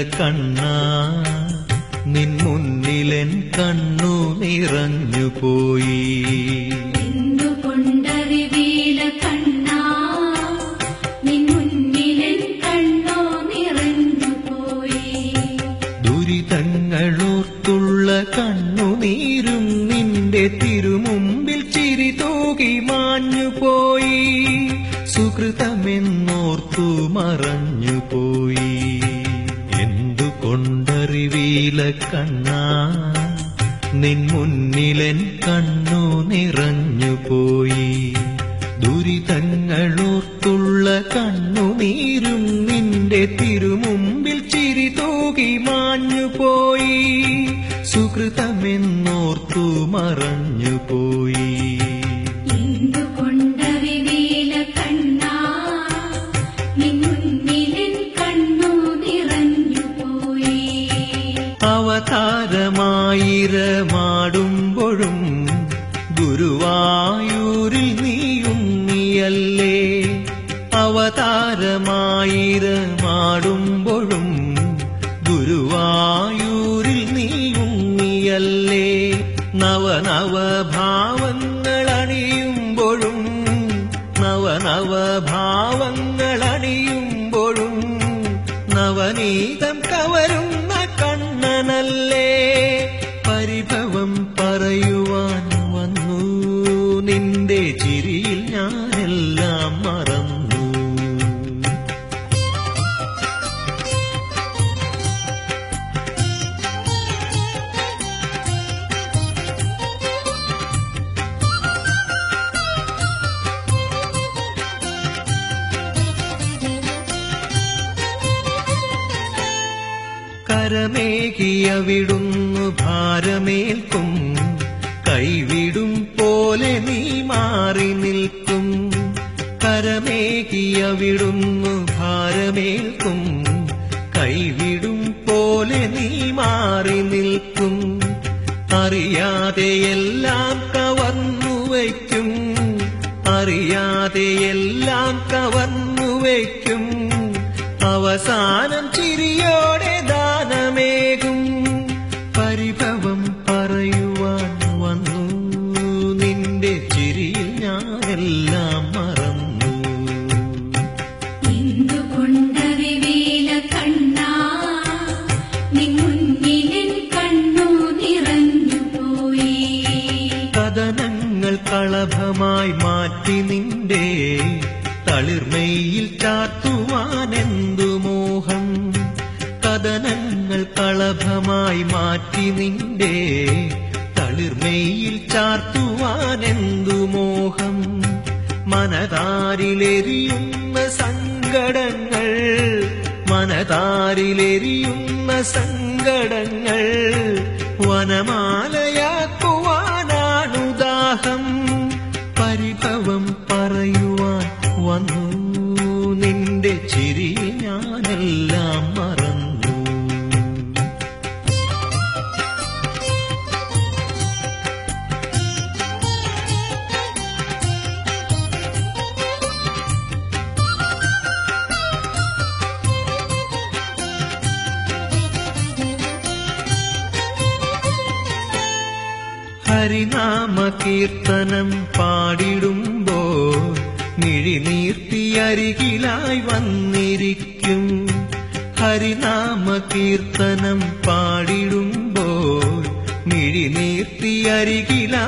കണ്ണാ നിൻ മുന്നിലെൻ കണ്ണു നിറഞ്ഞുപോയി. എന്തുകൊണ്ടറിവീല കണ്ണാ നിൻ മുന്നിലെൻ കണ്ണു നിറഞ്ഞുപോയി. ദുരിതങ്ങളോർത്തുള്ള കണ്ണുനീരും നിന്റെ തിരുമുമ്പിൽ ചിരി തൂകി മാഞ്ഞുപോയി. സുകൃതമെന്നോർത്തു മറഞ്ഞുപോയി. എന്തുകൊണ്ടറിവീല കണ്ണാ നിൻ മുന്നിലെൻ കണ്ണു നിറഞ്ഞുപോയി. ദുരിതങ്ങളോർത്തുള്ള കണ്ണുനീരും നിന്റെ തിരുമുമ്പിൽ ചിരി തൂകി മാഞ്ഞുപോയി. സുകൃതമെന്നോർത്തു മറഞ്ഞുപോയി. എന്തുകൊണ്ടറിവീല കണ്ണാ നിൻ മുന്നിലെൻ കണ്ണു നിറഞ്ഞുപോയി. അവതാരമായിരമാടുമ്പോഴും ഗുരുവായൂരിൽ നീയുണ്ണിയല്ലേ. അവതാരമായിരമാടുമ്പോഴും ഗുരുവായൂരിൽ നീയുണ്ണിയല്ലേ. നവനവഭാവങ്ങളണിയുമ്പോഴും നവനവഭാവങ്ങളണിയുമ്പോഴും നവനീതം കവരുന്ന കണ്ണനല്ലേ. പരിഭവം പറയുവാൻ വന്നു നിന്റെ ചിരിയിൽ ഞാനെല്ലാം മറന്നു. കരമേകിയവിടുന്നു ഭാരമേൽക്കും. കൈവിടും പോലെ നീ മാറി നിൽക്കും. കരമേകിയവിടുന്നു ഭാരമേൽക്കും. കൈവിടും പോലെ നീ മാറി നിൽക്കും. അറിയാതെയെല്ലാം കവർന്നുവയ്ക്കും. അറിയാതെയെല്ലാം കവർന്നുവയ്ക്കും. അവസാനം ചിരിയോടെ ദാനമേകും. പരിഭവം പറയുവാൻ വന്നു നിന്റെ ചിരിയിൽ ഞാനെല്ലാം മറന്നു. എന്തുകൊണ്ടറിവീല കണ്ണാ നിൻ മുന്നിലെൻ കണ്ണു നിറഞ്ഞുപോയി. കഥനങ്ങൾ കളഭമായി മാറ്റി നിന്റെ തളിർമയിൽ ചാർത്തുവാനെന്തു മോഹം. കഥനങ്ങൾ കളഭമായി മാറ്റി നിന്റെ തളിർമയിൽ ചാർത്തുവാനെന്തു മോഹം. മനതാരിലെരിയുന്ന സങ്കടങ്ങൾ മനതാരിലെരിയുന്ന സങ്കടങ്ങൾ വനമാലയാക്കുവാനാണുദാഹം. പരിഭവം പറയുവാൻ വന്നു നിന്റെ ചിരിയിൽ ഞാനെല്ലാം മറന്നു. ഹരിനാമ കീർത്തനം പാടിടുമ്പോൾ മിഴിനീർത്തിയരികിലായി വന്നിരിക്കും. ഹരിനാമ കീർത്തനം പാടിടുമ്പോൾ മിഴിനീർത്തിയരികിലായി